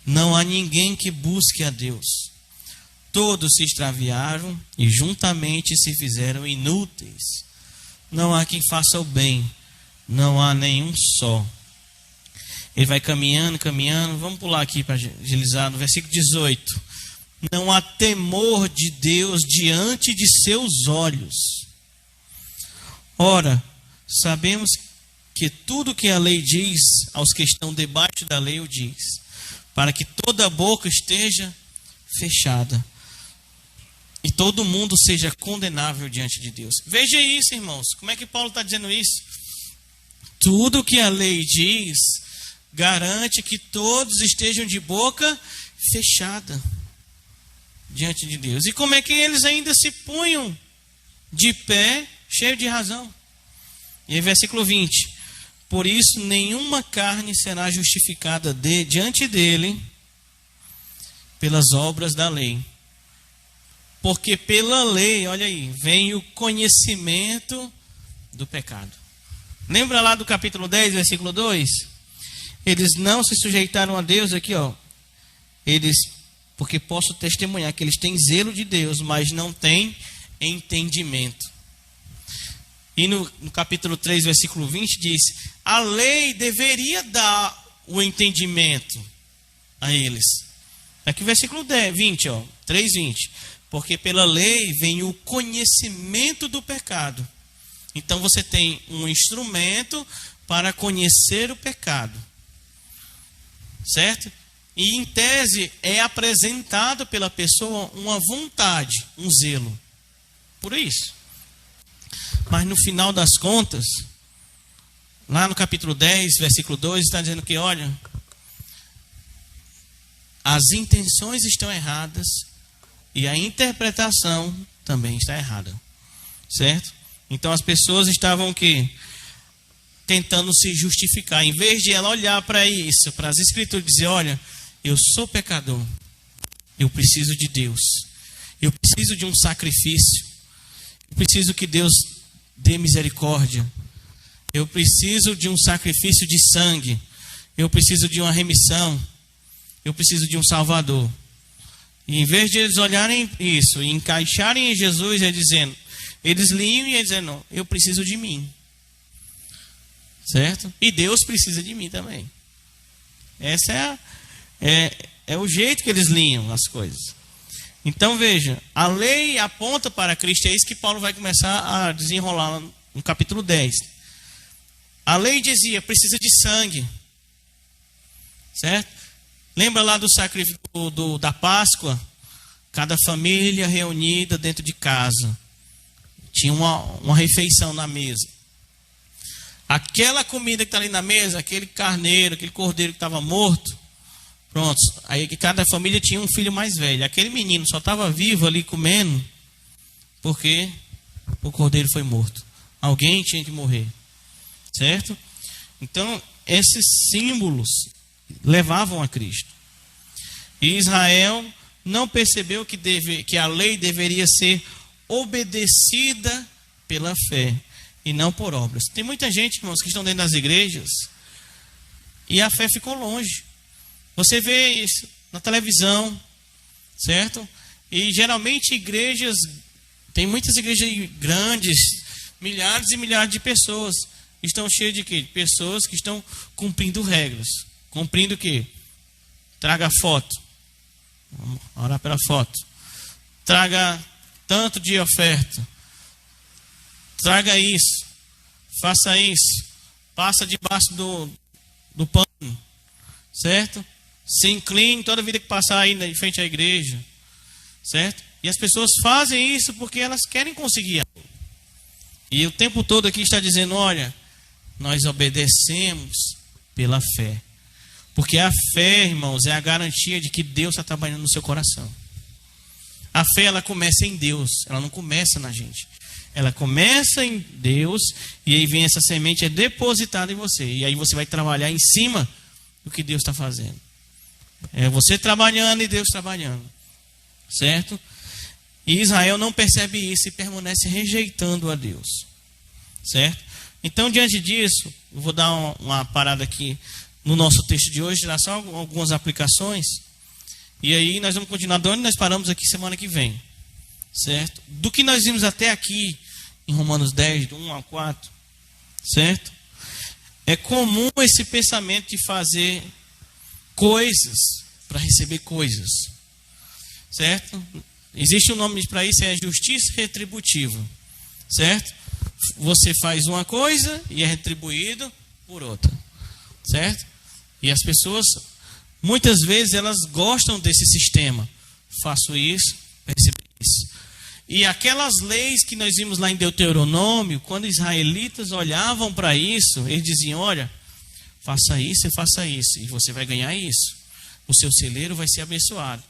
Não há ninguém que busque a Deus. Todos se extraviaram e juntamente se fizeram inúteis. Não há quem faça o bem. Não há nenhum só. Ele vai caminhando. Vamos pular aqui para agilizar no versículo 18. Não há temor de Deus diante de seus olhos. Ora, sabemos que tudo que a lei diz aos que estão debaixo da lei o diz, para que toda a boca esteja fechada e todo mundo seja condenável diante de Deus. Veja isso, irmãos. Como é que Paulo está dizendo isso? Tudo que a lei diz garante que todos estejam de boca fechada diante de Deus. E como é que eles ainda se punham de pé, cheio de razão? E aí, versículo 20. Por isso, nenhuma carne será justificada diante dele pelas obras da lei. Porque pela lei, olha aí, vem o conhecimento do pecado. Lembra lá do capítulo 10, versículo 2? Eles não se sujeitaram a Deus aqui, porque posso testemunhar que eles têm zelo de Deus, mas não têm entendimento. E no capítulo 3, versículo 20, diz: a lei deveria dar o entendimento a eles. Aqui o versículo 20, 3, 20. Porque pela lei vem o conhecimento do pecado. Então você tem um instrumento para conhecer o pecado. Certo? E em tese é apresentado pela pessoa uma vontade, um zelo por isso. Mas no final das contas, lá no capítulo 10, versículo 2, está dizendo que, olha, as intenções estão erradas e a interpretação também está errada. Certo? Então as pessoas estavam tentando se justificar. Em vez de ela olhar para isso, para as escrituras, dizer: olha, eu sou pecador, eu preciso de Deus, eu preciso de um sacrifício, eu preciso que Deus dê misericórdia, eu preciso de um sacrifício de sangue, eu preciso de uma remissão, eu preciso de um Salvador. E em vez de eles olharem isso e encaixarem em Jesus, eles liam e dizendo: não, eu preciso de mim. Certo? E Deus precisa de mim também. Essa é o jeito que eles liam as coisas. Então veja, a lei aponta para Cristo, é isso que Paulo vai começar a desenrolar no capítulo 10. A lei dizia, precisa de sangue, certo? Lembra lá do sacrifício da Páscoa? Cada família reunida dentro de casa. Tinha uma refeição na mesa. Aquela comida que está ali na mesa, aquele carneiro, aquele cordeiro que estava morto, pronto. Aí que cada família tinha um filho mais velho. Aquele menino só estava vivo ali comendo porque o cordeiro foi morto. Alguém tinha que morrer. Certo? Então, esses símbolos levavam a Cristo. E Israel não percebeu que a lei deveria ser obedecida pela fé e não por obras. Tem muita gente, irmãos, que estão dentro das igrejas e a fé ficou longe. Você vê isso na televisão, certo? E geralmente igrejas, tem muitas igrejas grandes, milhares e milhares de pessoas, estão cheias de quê? Pessoas que estão cumprindo regras. Cumprindo o quê? Traga foto. Vamos orar pela foto. Traga tanto de oferta. Traga isso. Faça isso. Passa debaixo do pano. Certo? Se incline toda vida que passar aí em frente à igreja. Certo? E as pessoas fazem isso porque elas querem conseguir algo. E o tempo todo aqui está dizendo, olha, nós obedecemos pela fé. Porque a fé, irmãos, é a garantia de que Deus está trabalhando no seu coração. A fé, ela começa em Deus, ela não começa na gente. Ela começa em Deus e aí vem essa semente, é depositada em você. E aí você vai trabalhar em cima do que Deus está fazendo. É você trabalhando e Deus trabalhando. Certo? E Israel não percebe isso e permanece rejeitando a Deus. Certo? Então, diante disso, eu vou dar uma parada aqui no nosso texto de hoje, dar só algumas aplicações. E aí nós vamos continuar de onde nós paramos aqui semana que vem. Certo? Do que nós vimos até aqui, em Romanos 10, do 1 ao 4. Certo? É comum esse pensamento de fazer coisas para receber coisas. Certo? Existe um nome para isso, é justiça retributiva. Certo? Você faz uma coisa e é retribuído por outra. Certo? E as pessoas, muitas vezes, elas gostam desse sistema. Faço isso, recebo isso. E aquelas leis que nós vimos lá em Deuteronômio, quando os israelitas olhavam para isso, eles diziam, olha, faça isso e faça isso, e você vai ganhar isso. O seu celeiro vai ser abençoado.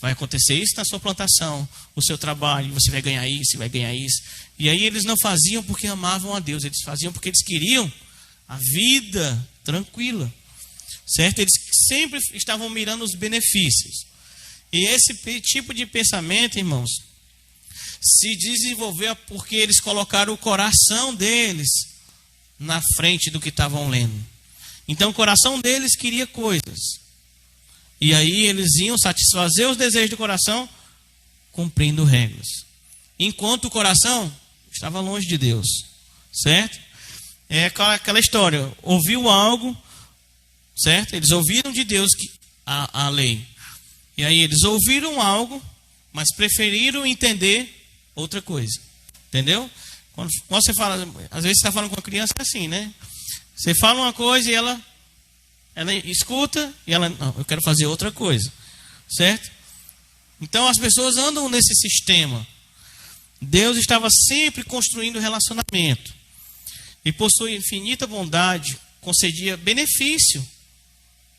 Vai acontecer isso na sua plantação, o seu trabalho, você vai ganhar isso, vai ganhar isso. E aí eles não faziam porque amavam a Deus, eles faziam porque eles queriam a vida tranquila. Certo? Eles sempre estavam mirando os benefícios. E esse tipo de pensamento, irmãos, se desenvolveu porque eles colocaram o coração deles na frente do que estavam lendo. Então o coração deles queria coisas. E aí eles iam satisfazer os desejos do coração cumprindo regras. Enquanto o coração estava longe de Deus. Certo? É aquela história. Ouviu algo, certo? Eles ouviram de Deus a lei. E aí eles ouviram algo, mas preferiram entender outra coisa. Entendeu? Quando você fala, às vezes você está falando com uma criança assim, né? Você fala uma coisa e ela escuta e ela, não, eu quero fazer outra coisa. Certo? Então as pessoas andam nesse sistema. Deus estava sempre construindo relacionamento. E por sua infinita bondade, concedia benefício.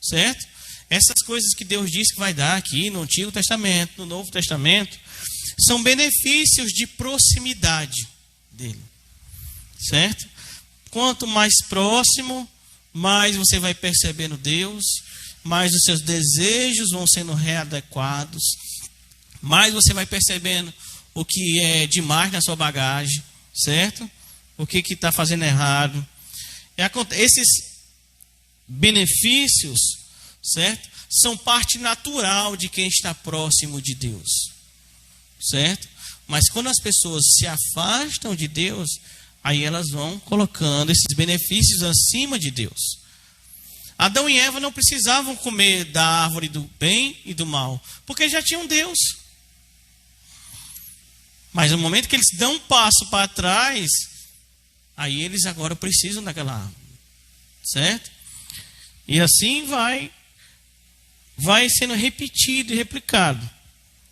Certo? Essas coisas que Deus disse que vai dar aqui no Antigo Testamento, no Novo Testamento, são benefícios de proximidade dele. Certo? Quanto mais próximo, mais você vai percebendo Deus, mais os seus desejos vão sendo readequados, mais você vai percebendo o que é demais na sua bagagem, certo? O que está fazendo errado. Esses benefícios, certo? São parte natural de quem está próximo de Deus, certo? Mas quando as pessoas se afastam de Deus, aí elas vão colocando esses benefícios acima de Deus. Adão e Eva não precisavam comer da árvore do bem e do mal, porque já tinham Deus. Mas no momento que eles dão um passo para trás, aí eles agora precisam daquela arma, certo? E assim vai sendo repetido e replicado,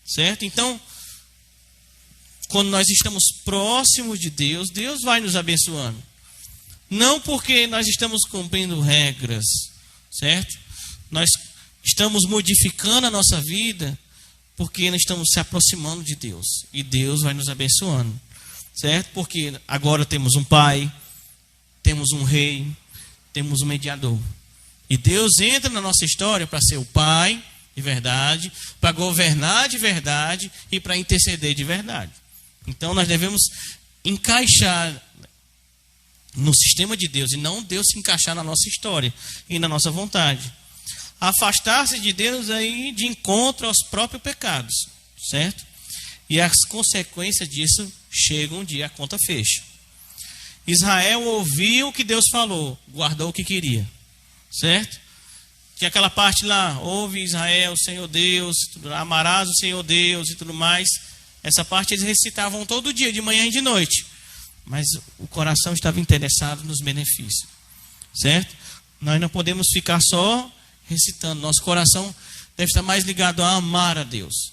certo? Então, quando nós estamos próximos de Deus, Deus vai nos abençoando. Não porque nós estamos cumprindo regras, certo? Nós estamos modificando a nossa vida porque nós estamos se aproximando de Deus. E Deus vai nos abençoando, certo? Porque agora temos um Pai, temos um Rei, temos um mediador. E Deus entra na nossa história para ser o Pai de verdade, para governar de verdade e para interceder de verdade. Então nós devemos encaixar no sistema de Deus e não Deus se encaixar na nossa história e na nossa vontade. Afastar-se de Deus aí de encontro aos próprios pecados, certo? E as consequências disso chegam um dia, a conta fecha. Israel ouviu o que Deus falou, guardou o que queria, certo? Tinha aquela parte lá, ouve Israel, Senhor Deus, amarás o Senhor Deus e tudo mais. Essa parte eles recitavam todo dia, de manhã e de noite. Mas o coração estava interessado nos benefícios, certo? Nós não podemos ficar só recitando. Nosso coração deve estar mais ligado a amar a Deus,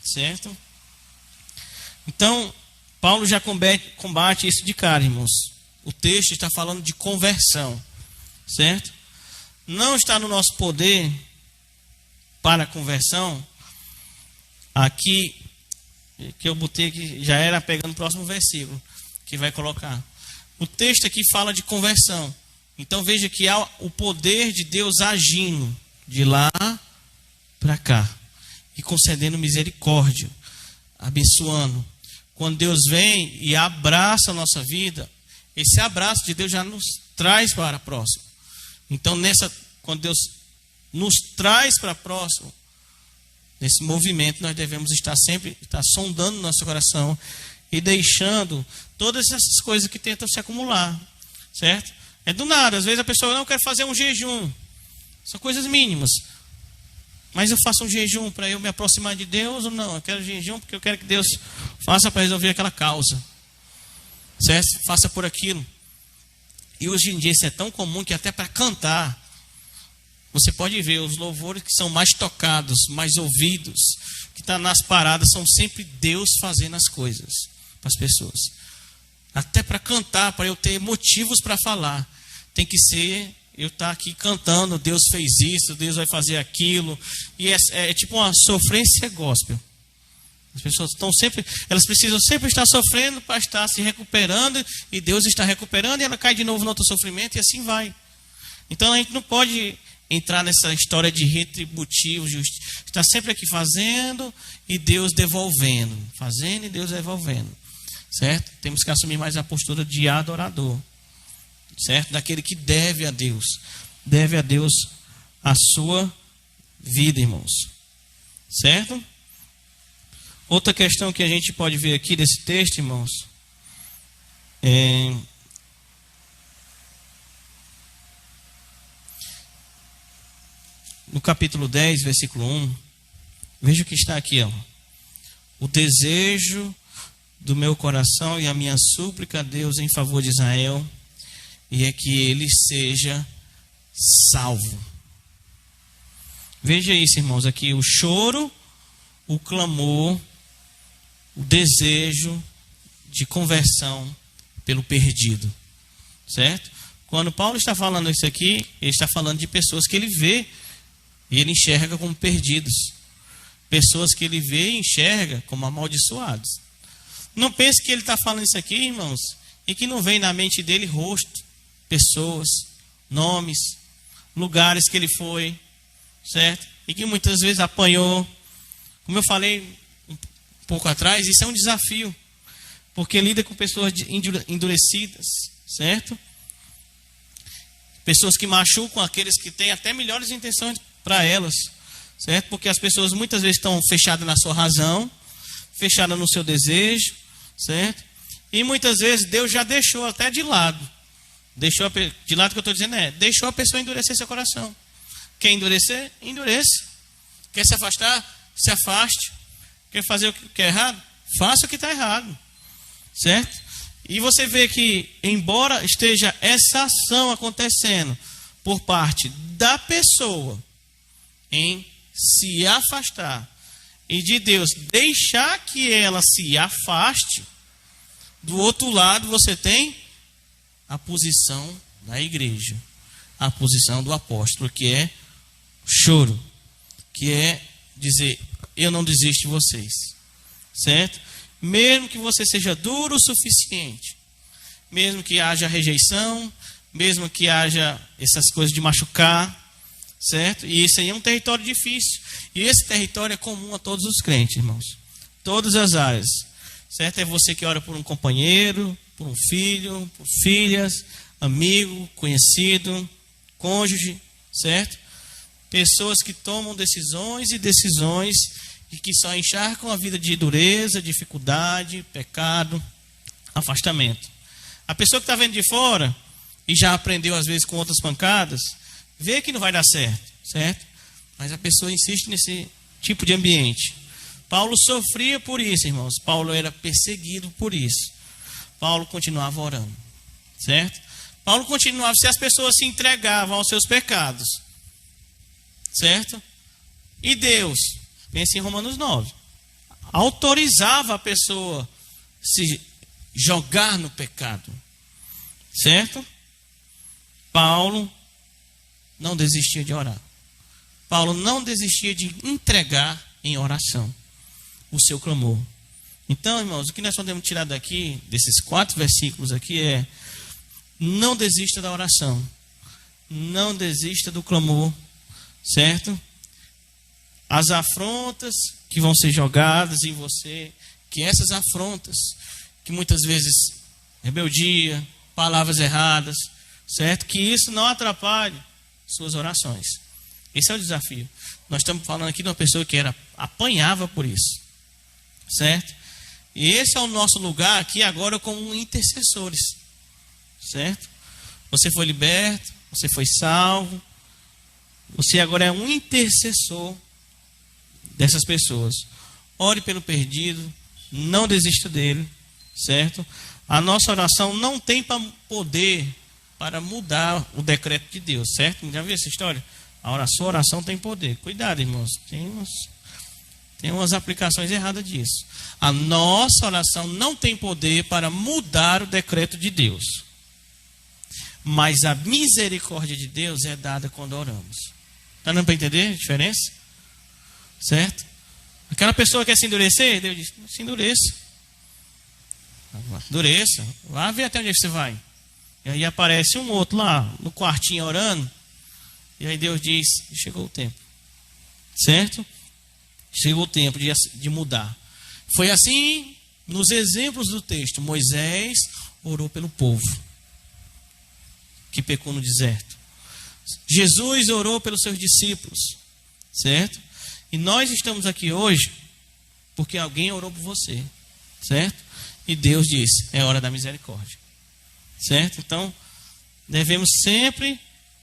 certo? Então, Paulo já combate isso de cara, irmãos. O texto está falando de conversão, certo? Não está no nosso poder para a conversão. Aqui, que eu botei aqui, já era pegando o próximo versículo, que vai colocar. O texto aqui fala de conversão. Então veja que há o poder de Deus agindo de lá para cá e concedendo misericórdia, abençoando. Quando Deus vem e abraça a nossa vida, esse abraço de Deus já nos traz para próximo. Então quando Deus nos traz para próximo, nesse movimento nós devemos estar sempre sondando nosso coração e deixando todas essas coisas que tentam se acumular, certo? É do nada, às vezes a pessoa não quer fazer um jejum, são coisas mínimas, mas eu faço um jejum para eu me aproximar de Deus ou não? Eu quero jejum porque eu quero que Deus faça para resolver aquela causa, certo? Faça por aquilo. E hoje em dia isso é tão comum que até para cantar, você pode ver os louvores que são mais tocados, mais ouvidos, que está nas paradas, são sempre Deus fazendo as coisas para as pessoas. Até para cantar, para eu ter motivos para falar, tem que ser eu estar aqui cantando, Deus fez isso, Deus vai fazer aquilo. E é tipo uma sofrência gospel. As pessoas elas precisam sempre estar sofrendo para estar se recuperando, e Deus está recuperando, e ela cai de novo no outro sofrimento, e assim vai. Então a gente não pode entrar nessa história de retributivo, está sempre aqui fazendo e Deus devolvendo, fazendo e Deus devolvendo, certo? Temos que assumir mais a postura de adorador, certo? Daquele que deve a Deus a sua vida, irmãos, certo? Outra questão que a gente pode ver aqui desse texto, irmãos, no capítulo 10, versículo 1, veja o que está aqui, ó. O desejo do meu coração e a minha súplica a Deus em favor de Israel, e é que ele seja salvo. Veja isso, irmãos, aqui o choro, o clamor, o desejo de conversão pelo perdido, certo? Quando Paulo está falando isso aqui, ele está falando de pessoas que ele vê e ele enxerga como perdidos, pessoas que ele vê e enxerga como amaldiçoados. Não pense que ele está falando isso aqui, irmãos, e que não vem na mente dele rosto, pessoas, nomes, lugares que ele foi, certo? E que muitas vezes apanhou. Como eu falei um pouco atrás, isso é um desafio, porque lida com pessoas endurecidas, certo? Pessoas que machucam aqueles que têm até melhores intenções para elas, certo? Porque as pessoas muitas vezes estão fechadas na sua razão, fechadas no seu desejo, certo? E muitas vezes Deus já deixou até de lado. De lado que eu estou dizendo deixou a pessoa endurecer seu coração. Quer endurecer? Endureça. Quer se afastar? Se afaste. Quer fazer o que é errado? Faça o que está errado. Certo? E você vê que, embora esteja essa ação acontecendo por parte da pessoa em se afastar e de Deus deixar que ela se afaste, do outro lado você tem a posição da igreja, a posição do apóstolo, que é choro, que é dizer: eu não desisto de vocês, certo? Mesmo que você seja duro o suficiente, mesmo que haja rejeição, mesmo que haja essas coisas de machucar, certo? E isso aí é um território difícil, e esse território é comum a todos os crentes, irmãos, todas as áreas, certo? É você que ora por um companheiro, por um filho, por filhas, amigo, conhecido, cônjuge, certo? Pessoas que tomam decisões e que só encharcam a vida de dureza, dificuldade, pecado, afastamento. A pessoa que está vendo de fora e já aprendeu às vezes com outras pancadas, vê que não vai dar certo, certo? Mas a pessoa insiste nesse tipo de ambiente. Paulo sofria por isso, irmãos. Paulo era perseguido por isso. Paulo continuava orando, certo? Paulo continuava, se as pessoas se entregavam aos seus pecados, certo? E Deus, pense em Romanos 9, autorizava a pessoa se jogar no pecado, certo? Paulo não desistia de orar. Paulo não desistia de entregar em oração o seu clamor. Então, irmãos, o que nós podemos tirar daqui, desses 4 versículos aqui, é: não desista da oração, não desista do clamor, certo? As afrontas que vão ser jogadas em você, que essas afrontas, que muitas vezes rebeldia, palavras erradas, certo? Que isso não atrapalhe suas orações. Esse é o desafio. Nós estamos falando aqui de uma pessoa que apanhava por isso, certo? E esse é o nosso lugar aqui agora como intercessores, certo? Você foi liberto, você foi salvo, você agora é um intercessor dessas pessoas. Ore pelo perdido, não desista dele, certo? A nossa oração não tem poder para mudar o decreto de Deus, certo? Já viu essa história? A sua oração tem poder. Cuidado, irmãos, tem umas aplicações erradas disso. A nossa oração não tem poder para mudar o decreto de Deus, mas a misericórdia de Deus é dada quando oramos. Está dando para entender a diferença? Certo? Aquela pessoa que quer se endurecer, Deus diz: se endureça. Endureça. Vá ver até onde você vai. E aí aparece um outro lá no quartinho orando. E aí Deus diz: chegou o tempo. Certo? Chegou o tempo de mudar. Foi assim nos exemplos do texto. Moisés orou pelo povo que pecou no deserto. Jesus orou pelos seus discípulos, certo? E nós estamos aqui hoje porque alguém orou por você, certo? E Deus disse: é hora da misericórdia, certo? Então, devemos sempre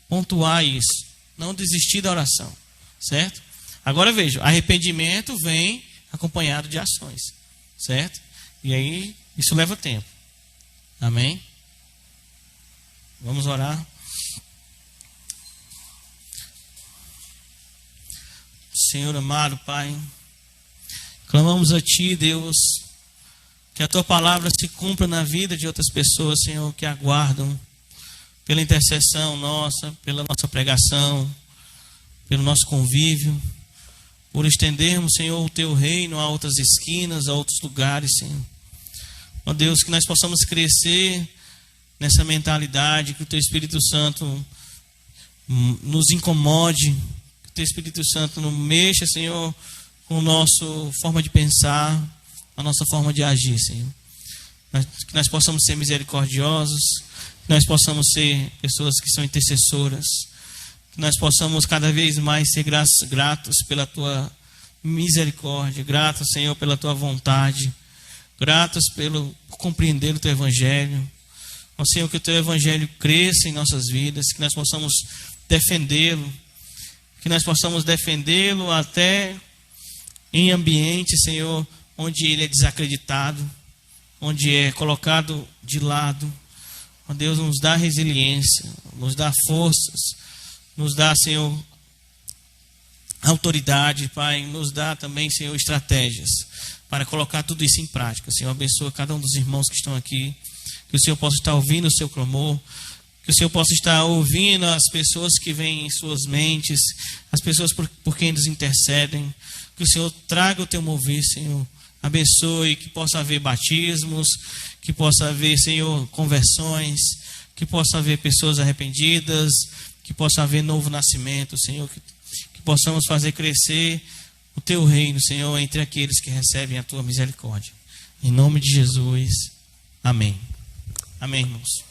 pontuar isso, não desistir da oração, certo? Agora veja, arrependimento vem acompanhado de ações, certo? E aí, isso leva tempo. Amém? Vamos orar. Senhor amado, Pai, clamamos a Ti, Deus, que a Tua palavra se cumpra na vida de outras pessoas, Senhor, que aguardam pela intercessão nossa, pela nossa pregação, pelo nosso convívio, por estendermos, Senhor, o Teu reino a outras esquinas, a outros lugares, Senhor. Ó Deus, que nós possamos crescer nessa mentalidade, que o Teu Espírito Santo nos incomode, que o Teu Espírito Santo nos mexa, Senhor, com a nossa forma de pensar, a nossa forma de agir, Senhor. Que nós possamos ser misericordiosos, que nós possamos ser pessoas que são intercessoras, que nós possamos cada vez mais ser gratos pela Tua misericórdia, gratos, Senhor, pela Tua vontade, gratos por compreender o Teu Evangelho. Ó Senhor, que o Teu Evangelho cresça em nossas vidas, que nós possamos defendê-lo, até em ambientes, Senhor, onde ele é desacreditado, onde é colocado de lado. Ó Deus, nos dá resiliência, nos dá forças, nos dá, Senhor, autoridade, Pai, nos dá também, Senhor, estratégias para colocar tudo isso em prática. Senhor, abençoa cada um dos irmãos que estão aqui, que o Senhor possa estar ouvindo o seu clamor, que o Senhor possa estar ouvindo as pessoas que vêm em suas mentes, as pessoas por quem eles intercedem, que o Senhor traga o teu mover, Senhor, abençoe, que possa haver batismos, que possa haver, Senhor, conversões, que possa haver pessoas arrependidas, que possa haver novo nascimento, Senhor, que possamos fazer crescer o teu reino, Senhor, entre aqueles que recebem a tua misericórdia. Em nome de Jesus, amém. Amém, irmãos.